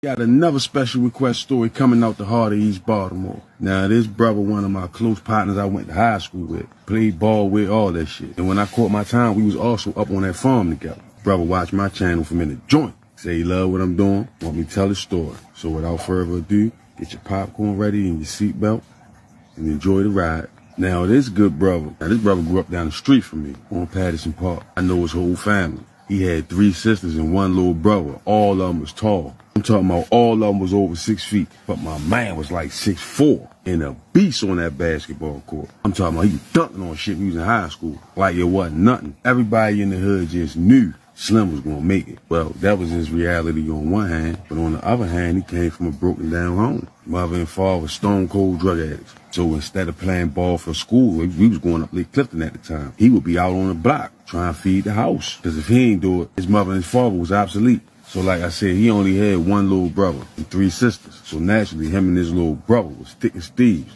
Got another special request story coming out the heart of East Baltimore. Now, this brother, one of my close partners I went to high school with, played ball with, all that shit. And when I caught my time, we was also up on that farm together. Brother watched my channel from in the joint. Say he love what I'm doing, want me to tell his story. So without further ado, get your popcorn ready and your seatbelt and enjoy the ride. Now, this brother grew up down the street from me on Patterson Park. I know his whole family. He had 3 sisters and 1 little brother. All of them was tall. I'm talking about all of them was over 6 feet. But my man was like 6'4" and a beast on that basketball court. I'm talking about he was dunking on shit when he was in high school. Like it wasn't nothing. Everybody in the hood just knew Slim was gonna make it. Well, that was his reality on one hand, but on the other hand, he came from a broken down home. Mother and father were stone cold drug addicts. So instead of playing ball for school, we was going up Lake Clifton at the time. He would be out on the block trying to feed the house. Because if he ain't do it, his mother and his father was obsolete. So like I said, he only had 1 little brother and 3 sisters. So naturally, him and his little brother was thick as thieves.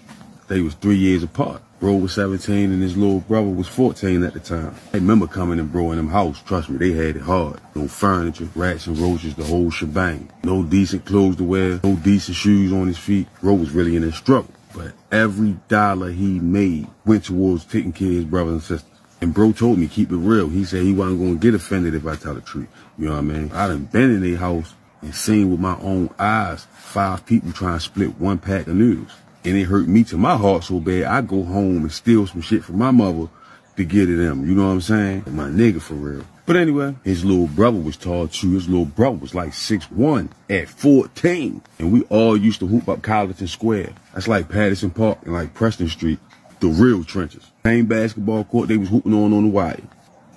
They was 3 years apart. Bro was 17 and his little brother was 14 at the time. I remember coming in bro in them house. Trust me, they had it hard. No furniture, rats and roaches, the whole shebang. No decent clothes to wear, no decent shoes on his feet. Bro was really in a struggle. But every dollar he made went towards taking care of his brothers and sisters. And bro told me, keep it real. He said he wasn't going to get offended if I tell the truth. You know what I mean? I done been in their house and seen with my own eyes 5 people trying to split 1 pack of noodles. And it hurt me to my heart so bad, I go home and steal some shit from my mother to get at them. You know what I'm saying? My nigga for real. But anyway, his little brother was tall too. His little brother was like 6'1" at 14. And we all used to hoop up Colleton Square. That's like Patterson Park and like Preston Street. The real trenches. Same basketball court they was hooping on the wire.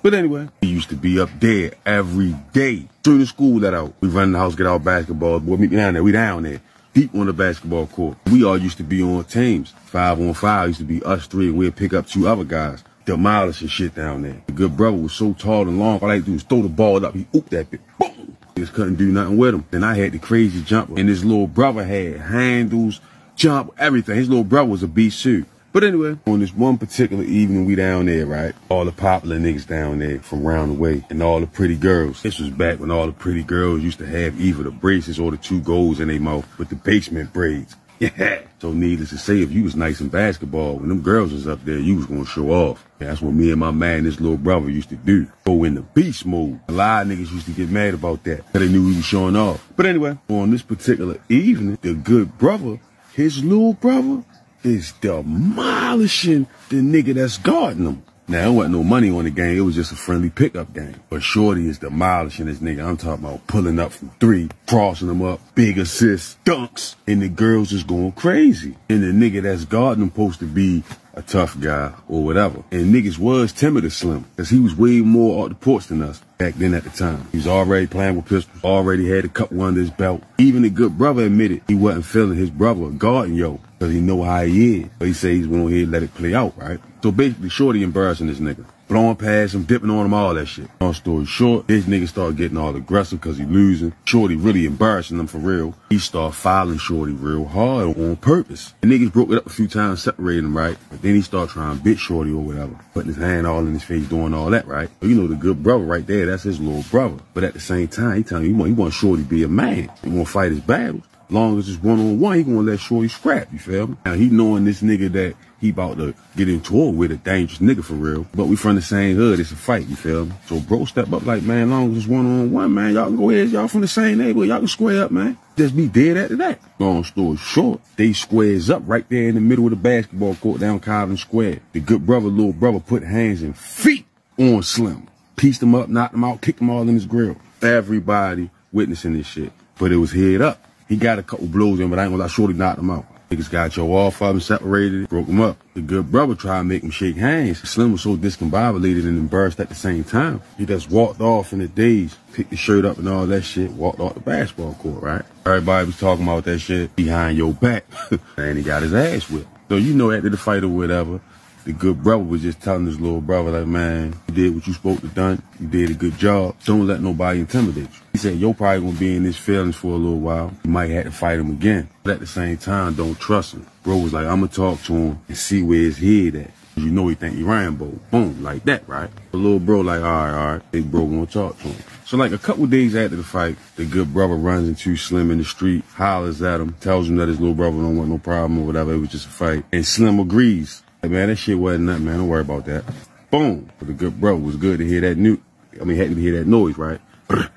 But anyway, he used to be up there every day. Soon as school let out, we run in the house, get our basketball. Boy, meet me down there. We down there. Deep on the basketball court. We all used to be on teams. 5-on-5 used to be us 3 and we'd pick up 2 other guys. Demolishing shit down there. The good brother was so tall and long, all I had to do was throw the ball up. He ooped that bit. Boom! Just couldn't do nothing with him. Then I had the crazy jumper. And his little brother had handles, jump, everything. His little brother was a beast too. But anyway, on this one particular evening, we down there, right? All the popular niggas down there from round the way and all the pretty girls. This was back when all the pretty girls used to have either the braces or the 2 golds in their mouth with the basement braids. Yeah. So needless to say, if you was nice in basketball, when them girls was up there, you was gonna show off. Yeah, that's what me and my man, this little brother, used to do. Go in the beast mode. A lot of niggas used to get mad about that, because they knew we was showing off. But anyway, on this particular evening, the good brother, his little brother, is demolishing the nigga that's guarding him. Now, there wasn't no money on the game. It was just a friendly pickup game. But Shorty is demolishing this nigga. I'm talking about pulling up from 3, crossing him up, big assists, dunks, and the girls is going crazy. And the nigga that's guarding him supposed to be a tough guy or whatever. And niggas was timid of Slim, because he was way more off the porch than us back then at the time. He was already playing with pistols, already had a couple under his belt. Even the good brother admitted he wasn't feeling his brother guarding yo, because he know how he is. But he said he's going to let it play out, right? So basically, Shorty embarrassing this nigga. Blowing past him, dipping on him, all that shit. Long story short, this nigga started getting all aggressive because he losing. Shorty really embarrassing him for real. He started filing Shorty real hard on purpose. The niggas broke it up a few times, separated him, right? But then he started trying to bit Shorty or whatever. Putting his hand all in his face, doing all that, right? So you know the good brother right there, that's his little brother. But at the same time, he telling you he want Shorty to be a man. He want to fight his battles. As long as it's one-on-one, he gonna let Shorty scrap, you feel me? Now, he knowing this nigga that he about to get into it with, a dangerous nigga for real. But we from the same hood, it's a fight, you feel me? So bro step up like, man, as long as it's one-on-one, man, y'all can go ahead, y'all from the same neighborhood, y'all can square up, man. Just be dead after that. Long story short, they squares up right there in the middle of the basketball court down Colleton Square. The good brother, little brother, put hands and feet on Slim. Pieced him up, knocked him out, kicked him all in his grill. Everybody witnessing this shit. But it was head up. He got a couple blows in, but I ain't gonna lie, Shorty knocked him out. Niggas got your off of him, separated, broke him up. The good brother tried to make him shake hands. Slim was so discombobulated and embarrassed at the same time. He just walked off in the daze, picked the shirt up and all that shit, walked off the basketball court, right? Everybody was talking about that shit behind your back. And he got his ass whipped. So you know after the fight or whatever, the good brother was just telling his little brother, like, man, you did what you supposed to done. You did a good job. Don't let nobody intimidate you. He said, you're probably going to be in his feelings for a little while. You might have to fight him again. But at the same time, don't trust him. Bro was like, I'm going to talk to him and see where his head at. You know he think he Rambo. Boom, like that, right? The little bro like, all right. Big bro gonna talk to him. So like a couple days after the fight, the good brother runs into Slim in the street, hollers at him, tells him that his little brother don't want no problem or whatever, it was just a fight. And Slim agrees. Like, man, that shit wasn't nothing, man, don't worry about that. Boom. But the good brother was good to hear that happy to hear that noise, right?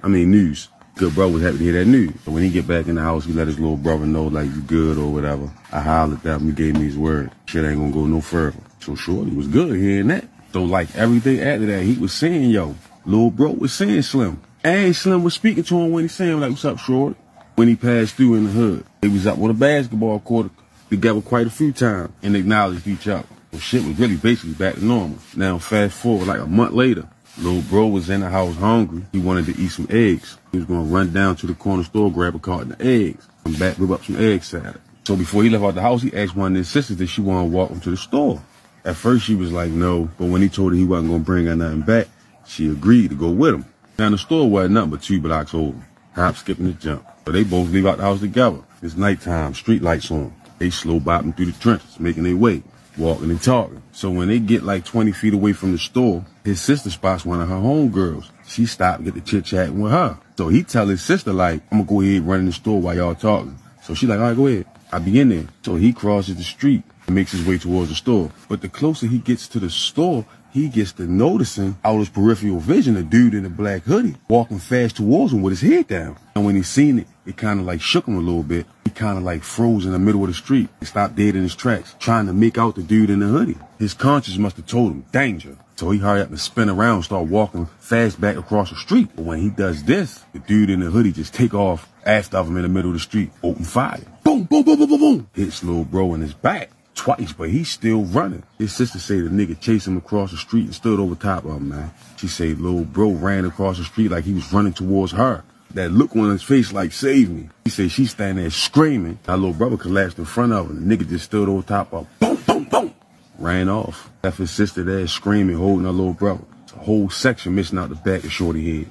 News. Good brother was happy to hear that news. So when he get back in the house, he let his little brother know, like, you good or whatever. I hollered at him, he gave me his word. Shit ain't gonna go no further. So Shorty was good hearing that. So like everything after that, he was saying, yo, little bro was saying Slim. And Slim was speaking to him when he saying, like, what's up, Shorty? When he passed through in the hood. They was up on a basketball court together quite a few times and acknowledged each other. So shit was really basically back to normal. Now fast forward like a month later, little bro was in the house hungry. He wanted to eat some eggs. He was gonna run down to the corner store, grab a carton of eggs, come back, whip up some egg salad. So before he left out the house, he asked one of his sisters if she wanted to walk him to the store. At first she was like, no, but when he told her he wasn't gonna bring her nothing back, she agreed to go with him. Now the store wasn't nothing but 2 blocks over. Hop, skip, and a jump. So they both leave out the house together. It's nighttime, street lights on. They slow bopping through the trenches, making their way, walking and talking. So when they get like 20 feet away from the store, his sister spots one of her homegirls. She stopped and get to chit-chatting with her. So he tell his sister, like, I'm gonna go ahead and run in the store while y'all talking. So she like, all right, go ahead. I be in there. So he crosses the street and makes his way towards the store. But the closer he gets to the store, he gets to noticing out of his peripheral vision a dude in a black hoodie walking fast towards him with his head down. And when he seen it, it kind of like shook him a little bit. He kind of like froze in the middle of the street. He stopped dead in his tracks, trying to make out the dude in the hoodie. His conscience must have told him, danger. So he hurried up and spin around and start walking fast back across the street. But when he does this, the dude in the hoodie just take off after him in the middle of the street, open fire. Boom, boom, boom, boom, boom, boom. Hits little bro in his back. Twice, but he's still running. His sister say the nigga chased him across the street and stood over top of him, man. She say little bro ran across the street like he was running towards her. That look on his face like, save me. He say she standing there screaming. Our little brother collapsed in front of her. The nigga just stood over top of her. Boom, boom, boom. Ran off. Left his sister there screaming, holding her little brother. It's a whole section missing out the back of Shorty head.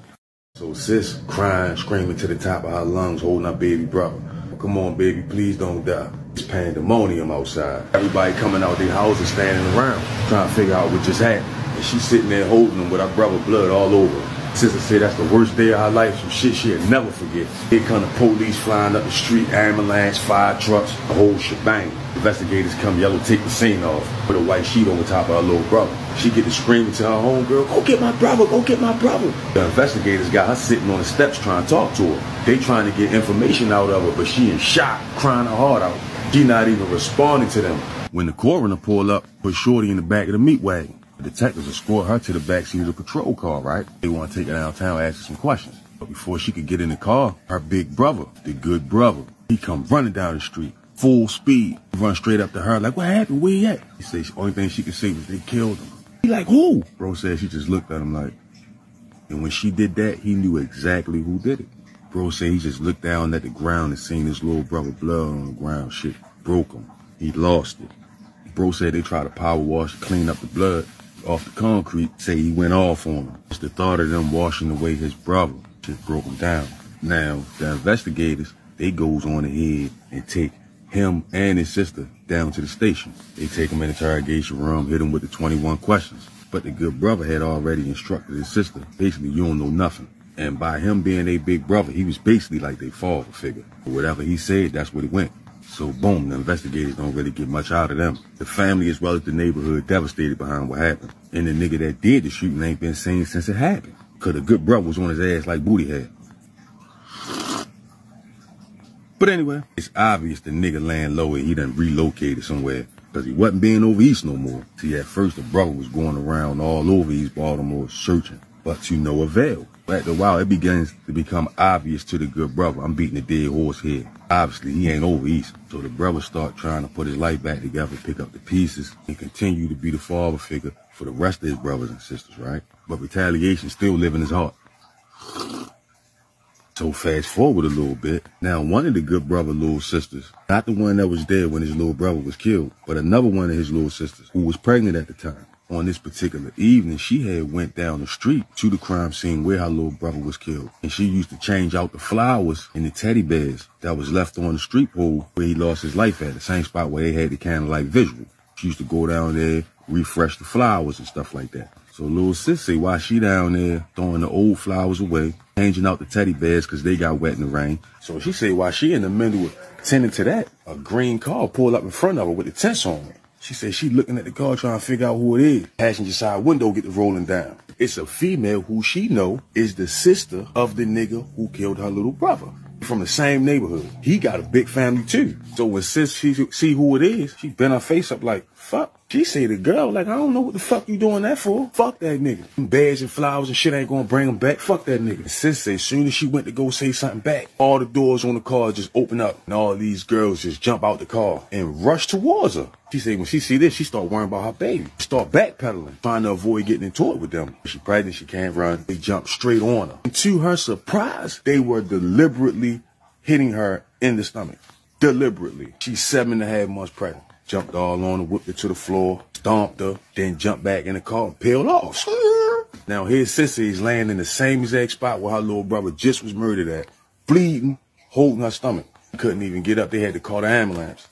So sis crying, screaming to the top of her lungs, holding her baby brother. Come on, baby, please don't die. It's pandemonium outside. Everybody coming out their houses, standing around, trying to figure out what just happened. And she's sitting there holding him with her brother blood all over her. Sister said that's the worst day of her life, some shit she'll never forget. Here come the police flying up the street, ambulance, fire trucks, the whole shebang. Investigators come yellow, take the scene off, put a white sheet over top of her little brother. She get to screaming to her homegirl, go get my brother, go get my brother. The investigators got her sitting on the steps trying to talk to her. They trying to get information out of her, but she in shock, crying her heart out. She not even responding to them. When the coroner pulled up, put Shorty in the back of the meat wagon. The detectives escort her to the backseat of the patrol car, right? They want to take her downtown, ask her some questions. But before she could get in the car, her big brother, the good brother, he come running down the street, full speed. He run straight up to her, like, what happened? Where you at? He said the only thing she could say was they killed him. He like, who? Bro said she just looked at him like, and when she did that, he knew exactly who did it. Bro said he just looked down at the ground and seen his little brother blood on the ground. Shit broke him. He lost it. Bro said they tried to power wash, clean up the blood off the concrete, say he went off on him. Just the thought of them washing away his brother just broke him down. Now, the investigators, they goes on ahead and take him and his sister down to the station. They take him in the interrogation room, hit him with the 21 questions. But the good brother had already instructed his sister, basically, you don't know nothing. And by him being a big brother, he was basically like their father figure. Whatever he said, that's what it went. So boom, the investigators don't really get much out of them. The family as well as the neighborhood devastated behind what happened. And the nigga that did the shooting ain't been seen since it happened. Cause the good brother was on his ass like booty had. But anyway, it's obvious the nigga laying low and he done relocated somewhere. Cause he wasn't being over east no more. See, at first the brother was going around all over East Baltimore searching, but to no avail. But after a while, it begins to become obvious to the good brother, I'm beating a dead horse here. Obviously, he ain't over east. So the brother start trying to put his life back together, pick up the pieces, and continue to be the father figure for the rest of his brothers and sisters, right? But retaliation still live in his heart. So fast forward a little bit. Now, one of the good brother little sisters, not the one that was there when his little brother was killed, but another one of his little sisters who was pregnant at the time. On this particular evening, she had went down the street to the crime scene where her little brother was killed. And she used to change out the flowers and the teddy bears that was left on the street pole where he lost his life at, the same spot where they had the candlelight visual. She used to go down there, refresh the flowers and stuff like that. So little sis say while she down there throwing the old flowers away, changing out the teddy bears because they got wet in the rain. So she say while she in the middle of tending to that, a green car pulled up in front of her with the tents on it. She said she looking at the car trying to figure out who it is. Passenger side window get to rolling down. It's a female who she know is the sister of the nigga who killed her little brother. From the same neighborhood. He got a big family too. So when sis she see who it is, she bent her face up like, fuck. She say to the girl, like, I don't know what the fuck you doing that for. Fuck that nigga. Them bears and flowers and shit ain't gonna bring him back. Fuck that nigga. And sis say, as soon as she went to go say something back, all the doors on the car just open up. And all these girls just jump out the car and rush towards her. She say when she see this, she start worrying about her baby. Start backpedaling, trying to avoid getting into it with them. She pregnant, she can't run. They jump straight on her. And to her surprise, they were deliberately hitting her in the stomach. Deliberately. She's 7.5 months pregnant. Jumped all on her, whipped her to the floor, stomped her, then jumped back in the car and peeled off. Now his sister is laying in the same exact spot where her little brother just was murdered at, bleeding, holding her stomach. Couldn't even get up. They had to call the ambulance.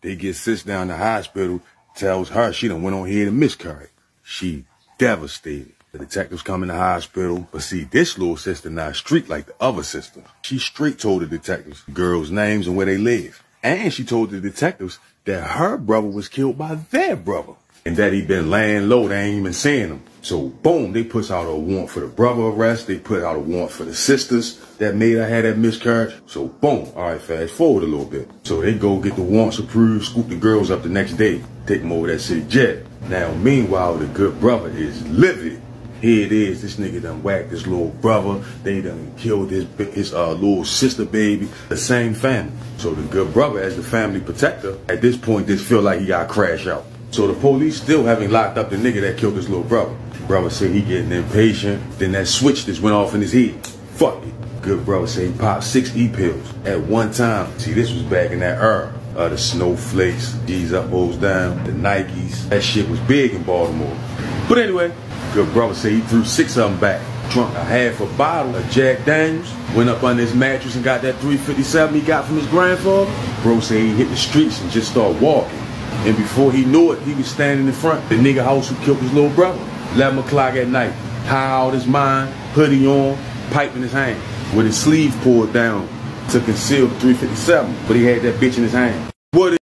They get sis down to the hospital, tells her she done went on here and miscarried. She devastated. The detectives come in the hospital, but see, this little sister not street like the other sister. She straight told the detectives the girls' names and where they live. And she told the detectives that her brother was killed by their brother. And that he been laying low, they ain't even seeing him. So boom, they put out a warrant for the brother arrest. They put out a warrant for the sisters that made her have that miscarriage. So boom, all right, fast forward a little bit. So they go get the warrants approved, scoop the girls up the next day, take them over that city jet. Now, meanwhile, the good brother is livid. Here it is, this nigga done whacked his little brother. They done killed his little sister baby, the same family. So the good brother, as the family protector, at this point, just feel like he got crashed out. So the police still haven't locked up the nigga that killed his little brother. Brother said he getting impatient. Then that switch just went off in his head. Fuck it. Good brother said he popped 6 E-pills at one time. See, this was back in that era. The snowflakes, G's up, O's down, the Nikes. That shit was big in Baltimore. But anyway, good brother said he threw 6 of them back. Drunk a half a bottle of Jack Daniels. Went up under his mattress and got that 357 he got from his grandfather. Bro said he hit the streets and just started walking. And before he knew it, he was standing in front of the nigga house who killed his little brother. 11 o'clock at night. High out his mind, hoodie on, pipe in his hand. With his sleeve pulled down to conceal the 357. But he had that bitch in his hand. What is...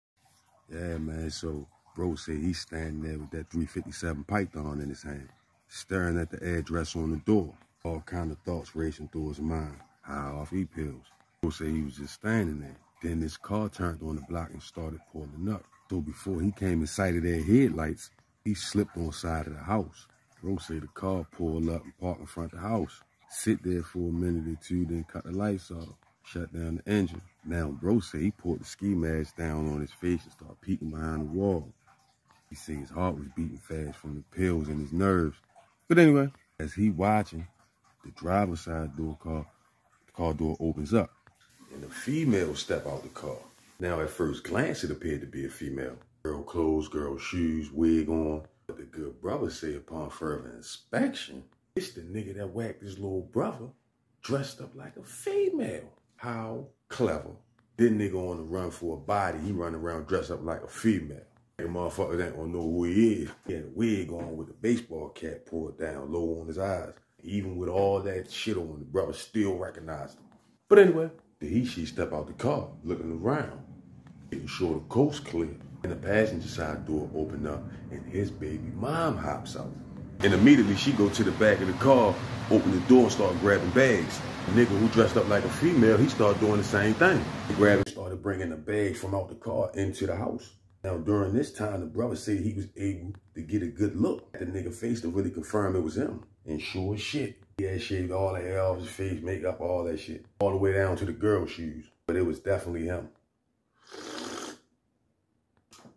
Yeah, man, so bro said he's standing there with that 357 python in his hand, staring at the address on the door. All kind of thoughts racing through his mind. High off E-pills. Bro said he was just standing there. Then this car turned on the block and started pulling up. So before he came in sight of their headlights, he slipped on the side of the house. Bro said the car pulled up and parked in front of the house. Sit there for a minute or two, then cut the lights off. Shut down the engine. Now bro said he pulled the ski mask down on his face and started peeking behind the wall. He said his heart was beating fast from the pills in his nerves. But anyway, as he watching, the driver's side door the car door opens up. And a female step out the car. Now at first glance it appeared to be a female. Girl clothes, girl shoes, wig on. But the good brother said upon further inspection, it's the nigga that whacked his little brother dressed up like a female. How clever. This nigga on the run for a body, he running around dressed up like a female. The motherfuckers ain't gonna know who he is. He had a wig on with a baseball cap pulled down low on his eyes. Even with all that shit on, the brother still recognized him. But anyway, she step out the car, looking around, making sure the coast clear. And the passenger side door opened up, and his baby mom hops out. And immediately she go to the back of the car, open the door and start grabbing bags. The nigga who dressed up like a female, he started doing the same thing. He grabbed and started bringing the bags from out the car into the house. Now during this time, the brother said he was able to get a good look at the nigga face to really confirm it was him. And sure as shit, he had shaved all the hair off his face, makeup, all that shit. All the way down to the girl shoes. But it was definitely him.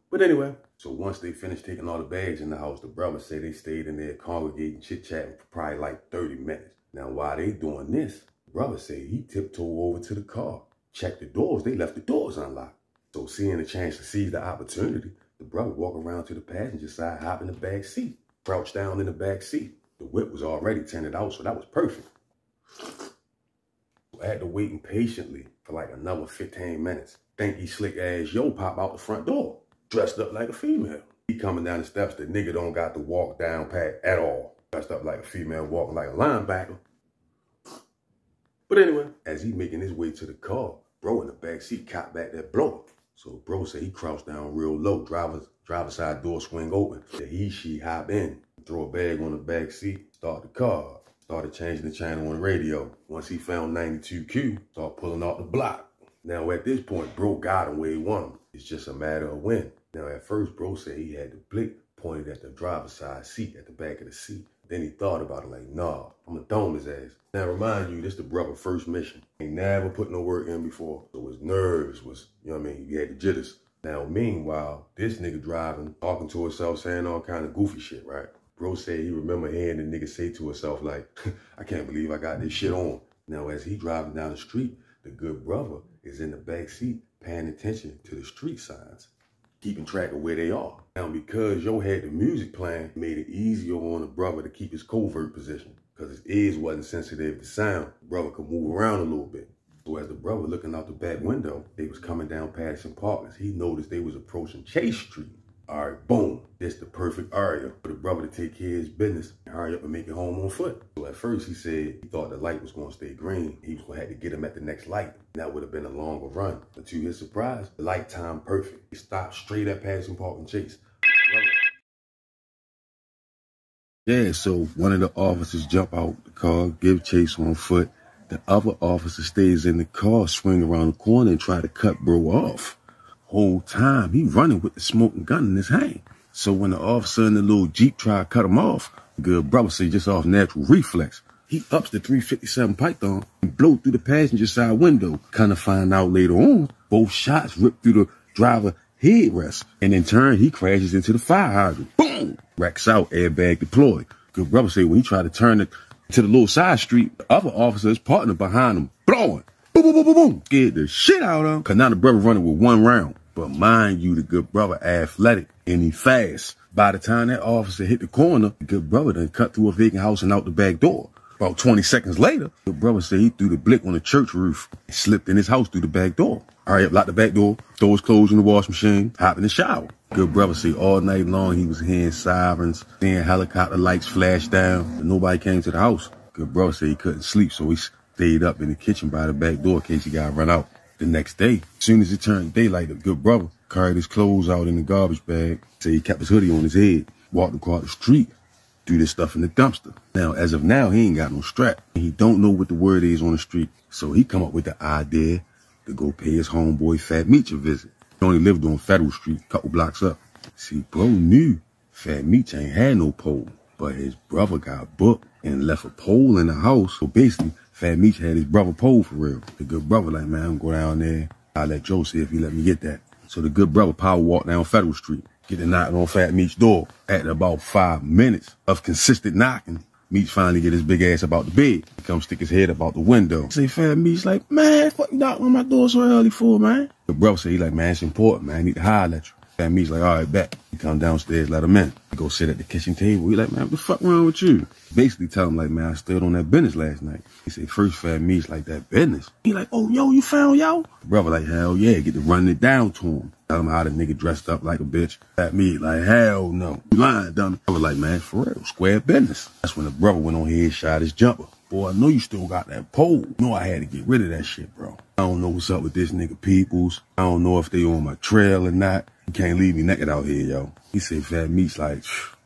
But anyway, so once they finished taking all the bags in the house, the brother said they stayed in there congregating, chit-chatting for probably like 30 minutes. Now while they doing this, the brother said he tiptoed over to the car, checked the doors, they left the doors unlocked. So seeing a chance to seize the opportunity, the brother walked around to the passenger side, hop in the back seat, crouched down in the back seat. The whip was already tinted out, so that was perfect. I had to wait impatiently for like another 15 minutes. Stinky slick ass yo pop out the front door, dressed up like a female. He coming down the steps, the nigga don't got to walk down pat at all. Dressed up like a female, walking like a linebacker. But anyway, as he making his way to the car, bro in the back seat caught back that blower. So bro said he crouched down real low, driver's side door swing open. She hop in, throw a bag on the back seat, start the car. Started changing the channel on the radio. Once he found 92Q, started pulling out the block. Now at this point, bro got him where he wanted him. It's just a matter of when. Now at first, bro said he had the blick pointed at the driver's side seat at the back of the seat. Then he thought about it like, nah, I'm gonna dome his ass. Now remind you, this the brother's first mission. He never put no work in before. So his nerves was, you know what I mean, he had the jitters. Now meanwhile, this nigga driving, talking to himself, saying all kind of goofy shit, right? Bro said he remember hearing the nigga say to himself like, I can't believe I got this shit on. Now as he driving down the street, the good brother is in the back seat paying attention to the street signs, keeping track of where they are. Now because yo had the music playing, it made it easier on the brother to keep his covert position because his ears wasn't sensitive to sound. The brother could move around a little bit. So as the brother looking out the back window, they was coming down Patterson Park. As he noticed they was approaching Chase Street. All right, boom. This the perfect area for the brother to take care of his business and hurry up and make it home on foot. So at first he said he thought the light was going to stay green. He was going to have to get him at the next light. And that would have been a longer run. But to his surprise, the light timed perfect. He stopped straight at Patterson Park and Chase. Yeah, so one of the officers jump out the car, give chase on foot. The other officer stays in the car, swing around the corner and try to cut bro off. Whole time, he running with the smoking gun in his hand. So when the officer in the little Jeep try to cut him off, the good brother say just off natural reflex, he ups the 357 Python and blow through the passenger side window. Kind of find out later on, both shots ripped through the driver headrest. And in turn, he crashes into the fire hydrant. Boom! Wrecks out, airbag deployed. Good brother say when he tried to turn it to the little side street, the other officer's partner behind him, blowing. Boom, boom, boom, boom, boom. Scared the shit out of him. Cause now the brother running with one round. But mind you, the good brother athletic and he fast. By the time that officer hit the corner, the good brother done cut through a vacant house and out the back door. About 20 seconds later, the brother said he threw the blick on the church roof and slipped in his house through the back door. Hurry up, lock the back door, throw his clothes in the washing machine, hop in the shower. Good brother say all night long he was hearing sirens, seeing helicopter lights flash down, but nobody came to the house. Good brother said he couldn't sleep, so he stayed up in the kitchen by the back door in case he got run out. The next day, as soon as it turned daylight, the good brother carried his clothes out in the garbage bag, said he kept his hoodie on his head, walked across the street, threw this stuff in the dumpster. Now, as of now, he ain't got no strap, and he don't know what the word is on the street. So he come up with the idea to go pay his homeboy Fat Meech a visit. He only lived on Federal Street, a couple blocks up. See, bro knew Fat Meech ain't had no pole, but his brother got booked and left a pole in the house. So basically, Fat Meech had his brother pole for real. The good brother like, man, I'm gonna go down there. I'll let Joe see if he let me get that. So the good brother power walked down Federal Street, get the knocking on Fat Meech's door. After about 5 minutes of consistent knocking, Meech finally get his big ass about the bed. He come stick his head up out the window. Say Fat Meech like, man, what you knocking on my door so early for, man? The brother say, he like, man, it's important, man. I need to holler at you. Fat Meech like, all right, bet. He come downstairs, let him in. He go sit at the kitchen table. He like, man, what the fuck wrong with you? Basically tell him like, man, I stood on that business last night. He say, first Fat Meech like, that business? He like, oh, yo, you found yo? The brother like, hell yeah, get to running it down to him. Tell him how the nigga dressed up like a bitch. Fat Meech like, hell no. You lying, dummy. I was like, man, for real, square business. That's when the brother went on here, shot his jumper. Boy, I know you still got that pole. You know I had to get rid of that shit, bro. I don't know what's up with this nigga peoples. I don't know if they on my trail or not. You can't leave me naked out here, yo. He said, Fat Meech like,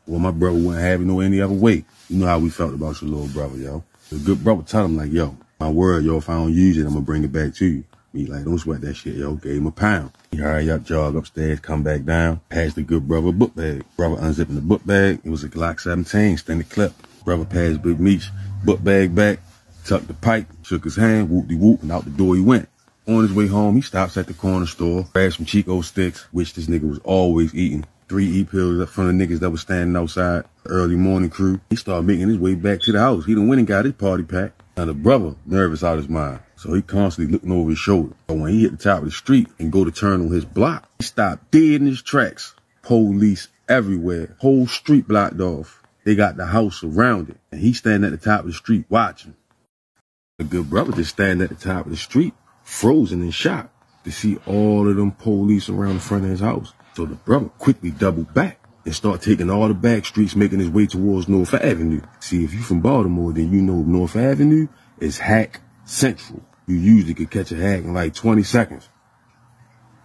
well, my brother wouldn't have it no any other way. You know how we felt about your little brother, yo. The good brother tell him like, yo, my word, yo, if I don't use it, I'm gonna bring it back to you. He like, don't sweat that shit, yo. Gave him a pound. He hurry up, jog upstairs, come back down, passed the good brother a book bag. Brother unzipping the book bag. It was a Glock 17, standard clip. Brother passed Big Meech, book bag back, tucked the pipe, shook his hand, whoop-de-whoop, and out the door he went. On his way home, he stops at the corner store, grabs some Chico sticks, which this nigga was always eating. 3 E-pills up front of niggas that was standing outside, the early morning crew. He started making his way back to the house. He done went and got his party pack. Now the brother, nervous out his mind, so he constantly looking over his shoulder. But when he hit the top of the street and go to turn on his block, he stopped dead in his tracks. Police everywhere, whole street blocked off. They got the house surrounded, and he standing at the top of the street watching. The good brother just standing at the top of the street, frozen in shock to see all of them police around the front of his house. So the brother quickly doubled back. and start taking all the back streets, making his way towards North Avenue. See, if you from Baltimore, then you know North Avenue is hack central. You usually could catch a hack in like 20 seconds.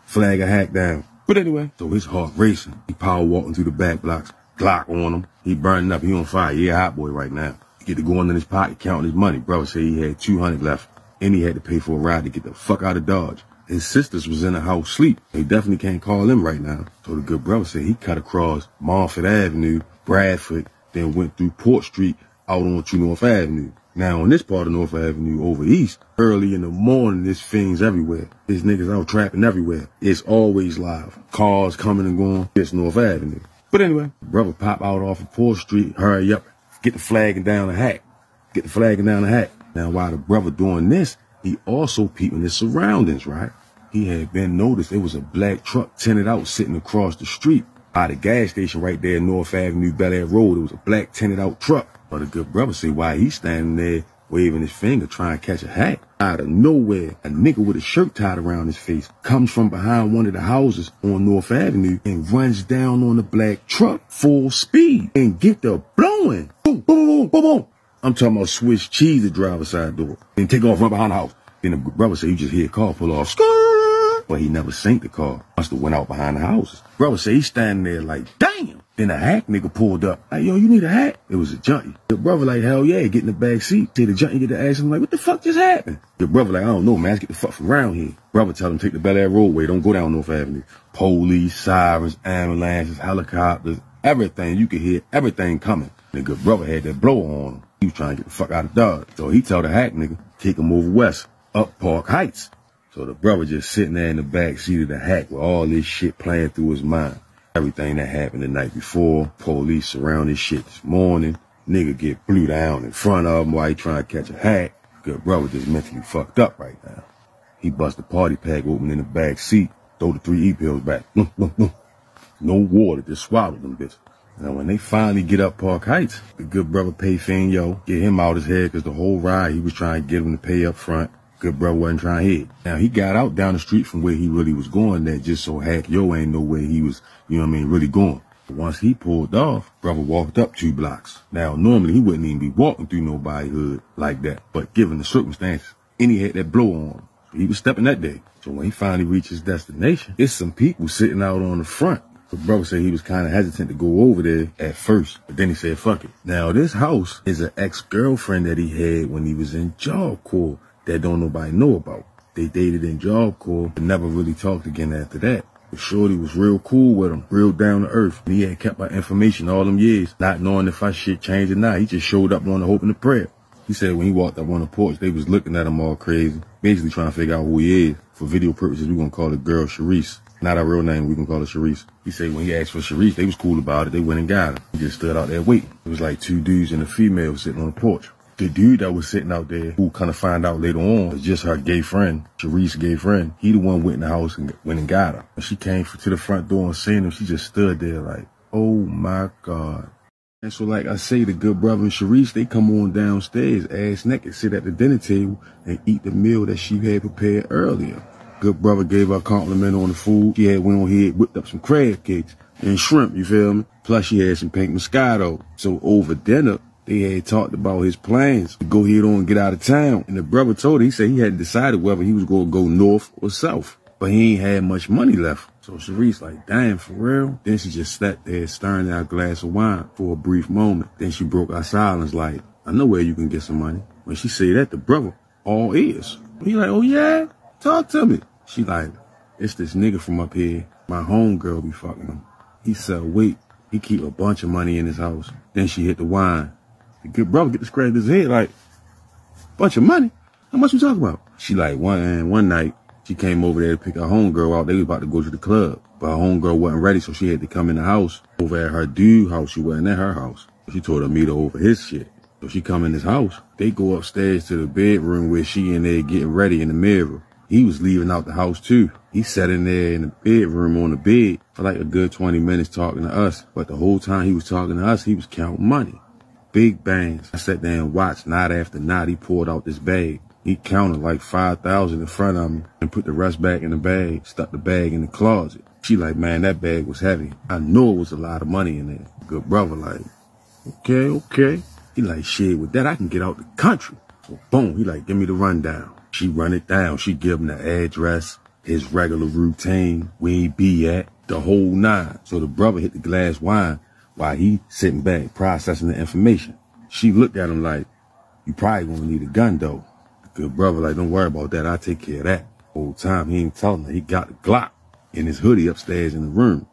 Flag a hack down. But anyway, so his heart racing. He power walking through the back blocks. Glock on him. He burning up. He on fire. He a hot boy right now. He get to going in his pocket, counting his money. Brother said he had 200 left. And he had to pay for a ride to get the fuck out of Dodge. His sisters was in the house sleep. They definitely can't call them right now. So the good brother said he cut across Montford Avenue, Bradford, then went through Port Street out onto North Avenue. Now on this part of North Avenue over east, early in the morning, there's fiends everywhere. There's niggas out trapping everywhere. It's always live. Cars coming and going. It's North Avenue. But anyway, brother pop out off of Port Street, hurry up, get the flagging down the hack. Get the flagging down the hack. Now while the brother doing this, he also peeping his surroundings, right? He had been noticed there was a black truck tinted out sitting across the street. By the gas station right there, North Avenue, Bel Air Road, there was a black tinted out truck. But the good brother said why he standing there waving his finger trying to catch a hack. Out of nowhere, a nigga with a shirt tied around his face comes from behind one of the houses on North Avenue and runs down on the black truck full speed and get the blowing. Boom, boom, boom, boom, boom. I'm talking about Swiss cheese the driver's side door. Then take off, run behind the house. Then the brother said he just hear a car pull off. But he never synced the car. Must have went out behind the houses. Brother said he's standing there like, damn. Then a hack nigga pulled up. Like, yo, you need a hack? It was a junkie. The brother like, hell yeah, get in the back seat. Say the junkie get to ask him like, what the fuck just happened? The brother like, I don't know, man. Let's get the fuck from around here. Brother tell him take the Bel Air roadway. Don't go down North Avenue. Police, sirens, ambulances, helicopters, everything. You could hear everything coming. The good brother had that blower on him. He was trying to get the fuck out of Dodge. So he told the hack nigga, take him over west, up Park Heights. So the brother just sitting there in the back seat of the hack with all this shit playing through his mind. Everything that happened the night before, police surround his shit this morning, nigga get blew down in front of him while he trying to catch a hack. Good brother just mentally fucked up right now. He bust the party pack open in the back seat, throw the 3 E-pills back. No water, just swallowed them bitches. Now when they finally get up Park Heights, the good brother pay Finn, yo, get him out his head because the whole ride he was trying to get him to pay up front. Good brother wasn't trying to hit. Now he got out down the street from where he really was going that just so hack yo ain't know where he was, you know what I mean, really going. But once he pulled off, brother walked up 2 blocks. Now normally he wouldn't even be walking through nobody's hood like that. But given the circumstances, and he had that blow on him. He was stepping that day. So when he finally reached his destination, it's some people sitting out on the front. The brother said he was kind of hesitant to go over there at first, but then he said, fuck it. Now this house is an ex-girlfriend that he had when he was in Job Corps that don't nobody know about. They dated in Job Corps, but never really talked again after that. But Shorty was real cool with him, real down to earth. And he had kept my information all them years, not knowing if our shit changed or not. He just showed up on the hope and the prayer. He said when he walked up on the porch, they was looking at him all crazy, basically trying to figure out who he is. For video purposes, we're going to call the girl Sharice. Not our real name, we can call her Sharice. He said when he asked for Sharice, they was cool about it. They went and got her. He just stood out there waiting. It was like 2 dudes and a female sitting on the porch. The dude that was sitting out there, who kind of find out later on, was just her gay friend, Sharice's gay friend. He the one went in the house and went and got her. When she came to the front door and seen him, she just stood there like, oh my God. And so like I say, the good brother and Sharice, they come on downstairs, ass naked, sit at the dinner table and eat the meal that she had prepared earlier. Good brother gave her a compliment on the food. She had went on here, whipped up some crab cakes and shrimp, you feel me? Plus she had some pink Moscato. So over dinner, they had talked about his plans to go ahead on and get out of town. And the brother told her, he said he hadn't decided whether he was going to go north or south. But he ain't had much money left. So Sharice like, damn, for real? Then she just sat there stirring out a glass of wine for a brief moment. Then she broke our silence like, I know where you can get some money. When she said that, the brother all ears. He like, oh yeah? Talk to me. She like, it's this nigga from up here. My homegirl be fucking him. He sell weight. He keep a bunch of money in his house. Then she hit the wine. The good brother get to scratch his head like, bunch of money? How much you talking about? She like, one night, she came over there to pick her homegirl out. They was about to go to the club. But her homegirl wasn't ready, so she had to come in the house. Over at her dude house, she wasn't at her house. She told her to meet her over his shit. So she come in his house. They go upstairs to the bedroom where she in there getting ready in the mirror. He was leaving out the house too. He sat in there in the bedroom on the bed for like a good 20 minutes talking to us. But the whole time he was talking to us, he was counting money. Big bangs. I sat there and watched night after night. He pulled out this bag. He counted like 5,000 in front of me and put the rest back in the bag, stuck the bag in the closet. She like, man, that bag was heavy. I knew it was a lot of money in there. Good brother like, okay. He like, shit, with that I can get out the country. So boom, he like, give me the rundown. She run it down. She give him the address, his regular routine, where he be at, the whole nine. So the brother hit the glass wine while he sitting back processing the information. She looked at him like, you probably gonna need a gun though. The good brother like, don't worry about that. I'll take care of that. Whole time he ain't telling her he got the Glock in his hoodie upstairs in the room.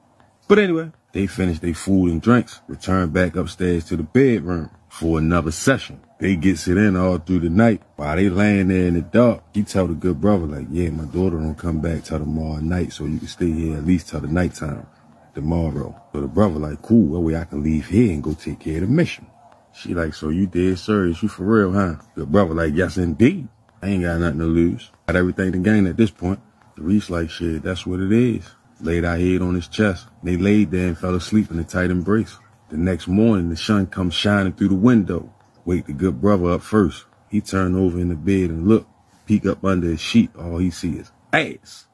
But anyway, they finished their food and drinks, returned back upstairs to the bedroom for another session. They gets it in all through the night. While they laying there in the dark, he tell the good brother like, yeah, my daughter don't come back till tomorrow night, so you can stay here at least till the nighttime tomorrow. So the brother like, cool, that way I can leave here and go take care of the mission. She like, so you dead serious? You for real, huh? The brother like, yes, indeed. I ain't got nothing to lose. Got everything to gain at this point. Reese like, shit, that's what it is. Laid our head on his chest. They laid there and fell asleep in a tight embrace. The next morning, the sun comes shining through the window. Wake the good brother up first. He turned over in the bed and look. Peek up under his sheet. All he see is ass.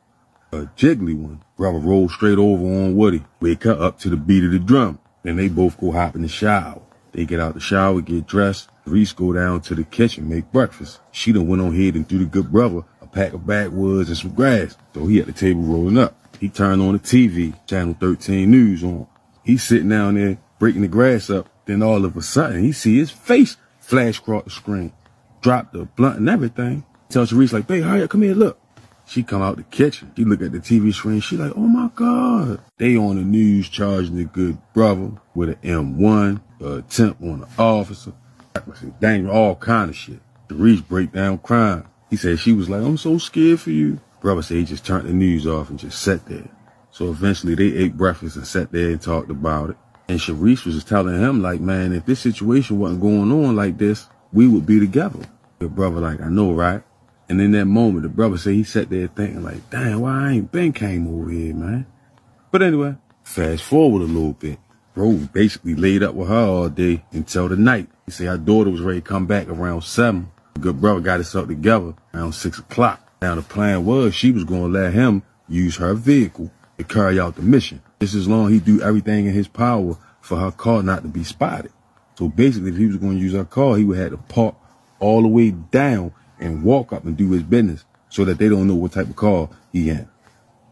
A jiggly one. Brother rolled straight over on Woody. Wake her up to the beat of the drum. Then they both go hop in the shower. They get out the shower, get dressed. Reese go down to the kitchen, make breakfast. She done went on ahead and threw the good brother a pack of backwoods and some grass. So he at the table rolling up. He turned on the TV, channel 13 news on. He's sitting down there breaking the grass up. Then all of a sudden, he see his face flash across the screen. Drop the blunt and everything. Tells Reese like, babe, hurry up, come here, look. She come out the kitchen. She look at the TV screen. She like, oh my God. They on the news charging the good brother with an M1, attempt on the officer. Dang, all kind of shit. Reese break down crying. He said she was like, I'm so scared for you. Brother said he just turned the news off and just sat there. So eventually they ate breakfast and sat there and talked about it. And Sharice was just telling him like, man, if this situation wasn't going on like this, we would be together. The brother like, I know, right? And in that moment, the brother said he sat there thinking like, damn, why I ain't been came over here, man? But anyway, fast forward a little bit. Bro basically laid up with her all day until the night. He said our daughter was ready to come back around 7. The good brother got us up together around 6 o'clock. Now the plan was she was going to let him use her vehicle to carry out the mission. Just as long as he do everything in his power for her car not to be spotted. So basically if he was going to use her car, he would have to park all the way down and walk up and do his business so that they don't know what type of car he in.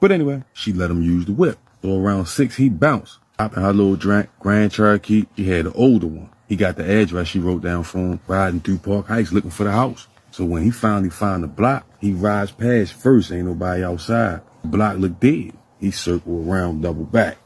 But anyway, she let him use the whip. So around 6, he bounced. Hopped in her little Grand Cherokee. She had the older one. He got the address she wrote down for him, riding through Park Heights looking for the house. So when he finally found the block, he rides past first, ain't nobody outside. The block looked dead. He circled around, double back,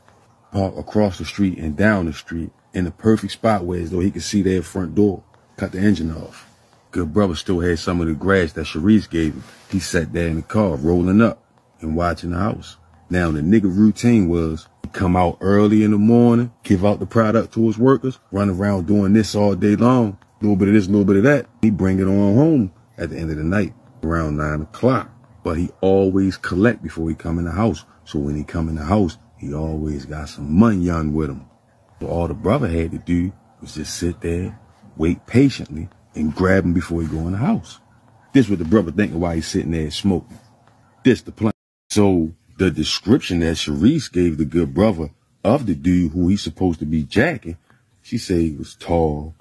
park across the street and down the street in the perfect spot where as though he could see their front door. Cut the engine off. Good brother still had some of the grass that Sharice gave him. He sat there in the car, rolling up and watching the house. Now the nigga routine was come out early in the morning, give out the product to his workers, run around doing this all day long. A little bit of this, a little bit of that. He bring it on home at the end of the night, around 9 o'clock. But he always collect before he come in the house. So when he come in the house, he always got some money on with him. So all the brother had to do was just sit there, wait patiently, and grab him before he go in the house. This what the brother thinking while he's sitting there smoking. This the plan. So the description that Sharice gave the good brother of the dude who he's supposed to be jacking, she said he was tall,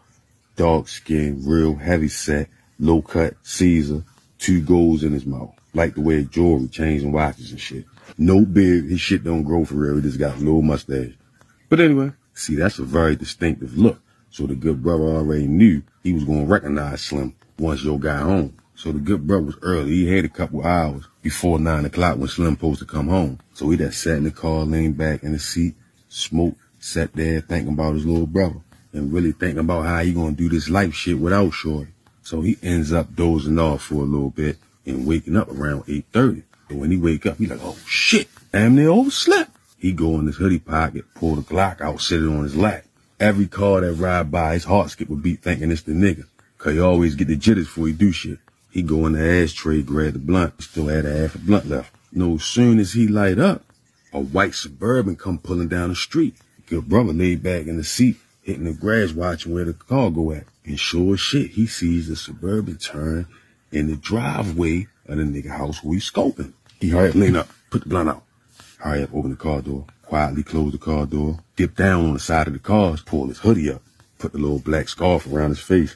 dark skinned, real heavy set, low cut, Caesar, 2 golds in his mouth. Like the way jewelry, chains and watches and shit. No beard, his shit don't grow for real, he just got a little mustache. But anyway, see, that's a very distinctive look. So the good brother already knew he was going to recognize Slim once Yo got home. So the good brother was early. He had a couple hours before 9 o'clock when Slim supposed to come home. So he just sat in the car, leaned back in the seat, smoked, sat there thinking about his little brother and really thinking about how he going to do this life shit without Shorty. So he ends up dozing off for a little bit and waking up around 8:30. And when he wake up, he like, oh shit, damn near overslept. He go in his hoodie pocket, pull the Glock out, sit it on his lap. Every car that ride by, his heart skip a beat thinking it's the nigga. Cause he always get the jitters before he do shit. He go in the ashtray, grab the blunt. He still had a half a blunt left. As soon as he light up, a white Suburban come pulling down the street. Good brother laid back in the seat, hitting the grass, watching where the car go at. And sure as shit, he sees the Suburban turn in the driveway of the nigga house where he's scoping. He hurried, lean up, put the blunt out. Hurry up, open the car door. Quietly close the car door. Dip down on the side of the cars. Pull his hoodie up. Put the little black scarf around his face.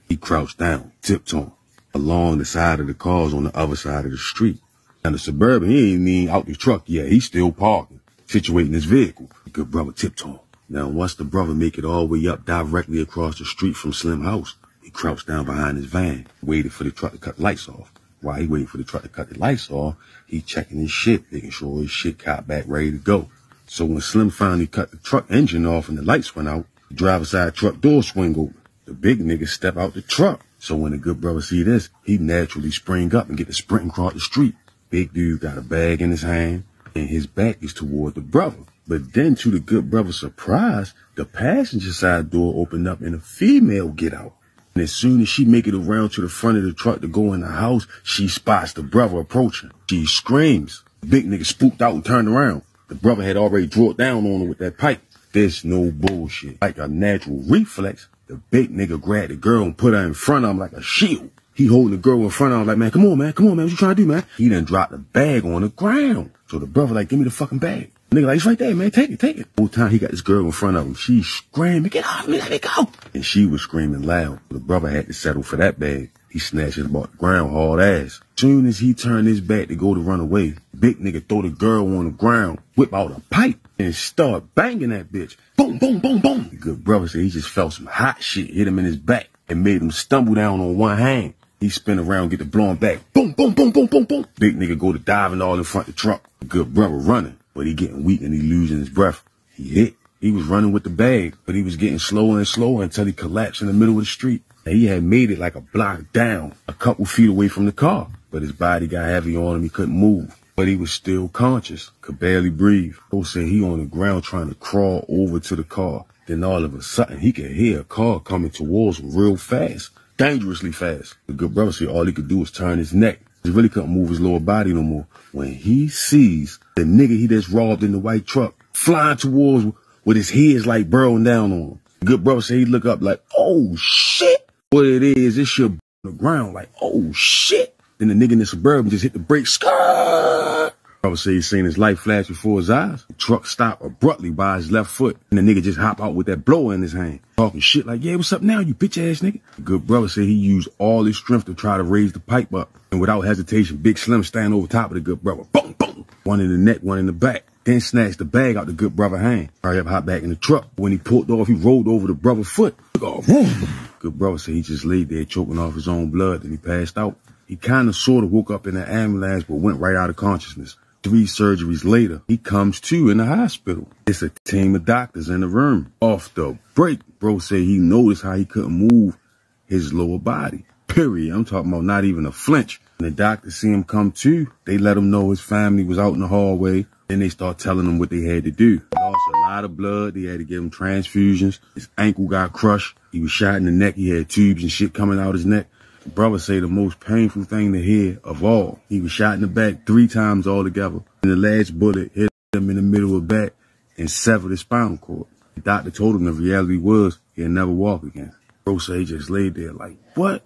He crouched down, tiptoeing, along the side of the cars on the other side of the street. Now the Suburban, he ain't even out the truck yet. He's still parking, situating his vehicle. The good brother tiptoeing. Now once the brother make it all the way up directly across the street from Slim's house, he crouched down behind his van, waited for the truck to cut the lights off. While he waiting for the truck to cut the lights off, he checking his shit, making sure his shit caught back ready to go. So when Slim finally cut the truck engine off and the lights went out, the driver's side truck door swing open. The big nigga step out the truck. So when the good brother see this, he naturally spring up and get to sprinting across the street. Big dude got a bag in his hand, and his back is toward the brother. But then to the good brother's surprise, the passenger side door opened up and a female get out. And as soon as she make it around to the front of the truck to go in the house, she spots the brother approaching. She screams. The big nigga spooked out and turned around. The brother had already drilled down on her with that pipe. This no bullshit. Like a natural reflex, the big nigga grabbed the girl and put her in front of him like a shield. He holding the girl in front of him like, man, come on, man, what you trying to do, man? He done dropped the bag on the ground. So the brother like, give me the fucking bag. The nigga like, it's right there, man, take it. The whole time he got this girl in front of him, she screaming, get off me, let me go. And she was screaming loud. The brother had to settle for that bag. He snatched it about the ground hard ass. Soon as he turned his back to go to run away, big nigga throw the girl on the ground, whip out a pipe, and start banging that bitch. Boom, boom, boom, boom. The good brother said he just felt some hot shit hit him in his back and made him stumble down on one hand. He spin around, get the blowing back. Boom, boom, boom, boom, boom, boom. Big nigga go to diving all in front of the truck. The good brother running, but he getting weak and he losing his breath. He hit. He was running with the bag, but he was getting slower and slower until he collapsed in the middle of the street. And he had made it like a block down, a couple feet away from the car. But his body got heavy on him. He couldn't move. But he was still conscious, could barely breathe. Bo said he on the ground trying to crawl over to the car. Then all of a sudden, he could hear a car coming towards him real fast, dangerously fast. The good brother said all he could do was turn his neck. He really couldn't move his lower body no more. When he sees the nigga he just robbed in the white truck flying towards him with his head like burrowing down on him. The good brother said he look up like, oh shit. What it is, this shit on the ground like, oh shit. Then the nigga in the Suburban just hit the brakes. Brother said he seen his life flash before his eyes. The truck stopped abruptly by his left foot. And the nigga just hop out with that blower in his hand. Talking shit like, yeah, what's up now, you bitch ass nigga? The good brother said he used all his strength to try to raise the pipe up. And without hesitation, Big Slim stand over top of the good brother. Boom, boom. One in the neck, one in the back. Then snatched the bag out the good brother's hand. Hurry up, hop back in the truck. When he pulled off, he rolled over the brother's foot. Good brother said he just laid there choking off his own blood and he passed out. He kind of sort of woke up in the ambulance but went right out of consciousness. 3 surgeries later, he comes to in the hospital. It's a team of doctors in the room. Off the break, bro said he noticed how he couldn't move his lower body. Period. I'm talking about not even a flinch. When the doctors see him come to, they let him know his family was out in the hallway. Then they start telling him what they had to do. He lost a lot of blood. They had to give him transfusions. His ankle got crushed. He was shot in the neck. He had tubes and shit coming out his neck. The brother say the most painful thing to hear of all. He was shot in the back 3 times altogether. And the last bullet hit him in the middle of the back and severed his spinal cord. The doctor told him the reality was he'll never walk again. Bro say he just laid there like, what?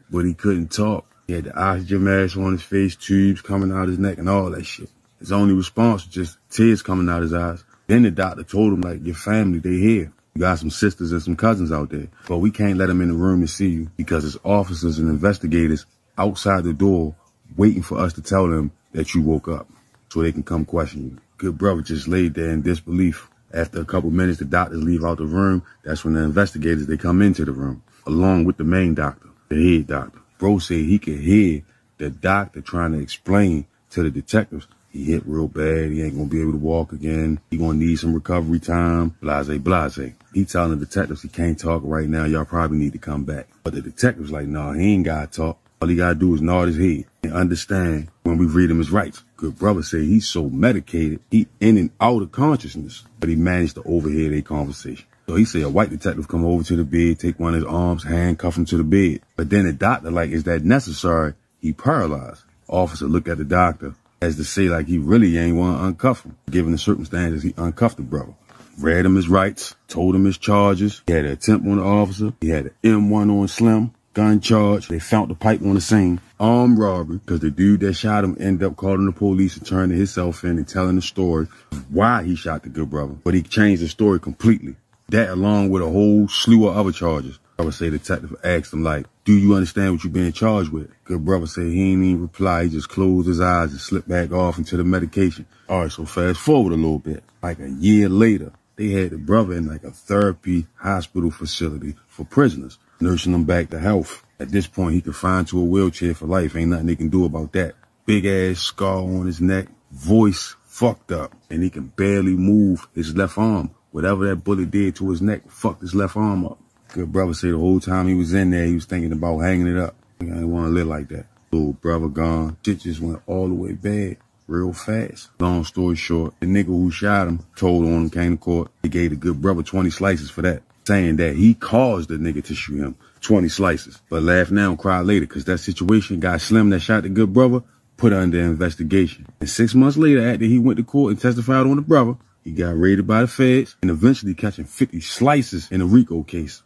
But he couldn't talk. He had the oxygen mask on his face, tubes coming out his neck and all that shit. His only response was just tears coming out his eyes. Then the doctor told him, like, your family, they here. You got some sisters and some cousins out there. But we can't let them in the room to see you because there's officers and investigators outside the door waiting for us to tell them that you woke up so they can come question you. Good brother just laid there in disbelief. After a couple minutes, the doctors leave out the room. That's when the investigators, they come into the room along with the main doctor, the head doctor. Bro said he could hear the doctor trying to explain to the detectives, he hit real bad. He ain't gonna be able to walk again. He gonna need some recovery time. Blase, blase. He telling the detectives he can't talk right now. Y'all probably need to come back. But the detective's like, nah, he ain't gotta talk. All he gotta do is nod his head and understand when we read him his rights. Good brother said he's so medicated, he in and out of consciousness. But he managed to overhear their conversation. So he said a white detective come over to the bed, take one of his arms, handcuff him to the bed. But then the doctor, like, is that necessary? He paralyzed. Officer looked at the doctor as to say, like, he really ain't want to uncuff him. Given the circumstances, he uncuffed the brother. Read him his rights, told him his charges. He had an attempt on the officer. He had an M1 on Slim. gun charge. They found the pipe on the scene. Armed robbery, because the dude that shot him ended up calling the police and turning himself in and telling the story of why he shot the good brother. But he changed the story completely. That along with a whole slew of other charges. I would say the detective asked him, like, do you understand what you're being charged with? Good brother said he ain't even reply. He just closed his eyes and slipped back off into the medication. All right, so fast forward a little bit. Like a year later, they had the brother in like a therapy hospital facility for prisoners, nursing him back to health. At this point, he confined to a wheelchair for life. Ain't nothing they can do about that. Big ass scar on his neck, voice fucked up, and he can barely move his left arm. Whatever that bullet did to his neck fucked his left arm up. Good brother say the whole time he was in there, he was thinking about hanging it up. I didn't want to live like that. Little brother gone. Shit just went all the way bad, real fast. Long story short, the nigga who shot him told on him, came to court. He gave the good brother 20 slices for that, saying that he caused the nigga to shoot him 20 slices. But laugh now, cry later, because that situation got Slim that shot the good brother put under investigation. And 6 months later, after he went to court and testified on the brother, he got raided by the feds and eventually catching 50 slices in a RICO case.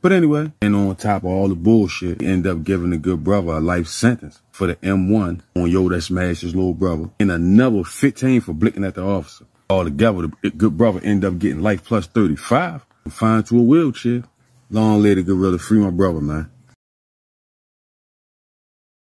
But anyway, and on top of all the bullshit, he ended up giving the good brother a life sentence for the M1 on yo that smashed his little brother, and another 15 for blinking at the officer. Altogether, the good brother ended up getting life plus 35, confined to a wheelchair. Long live the gorilla, free my brother, man.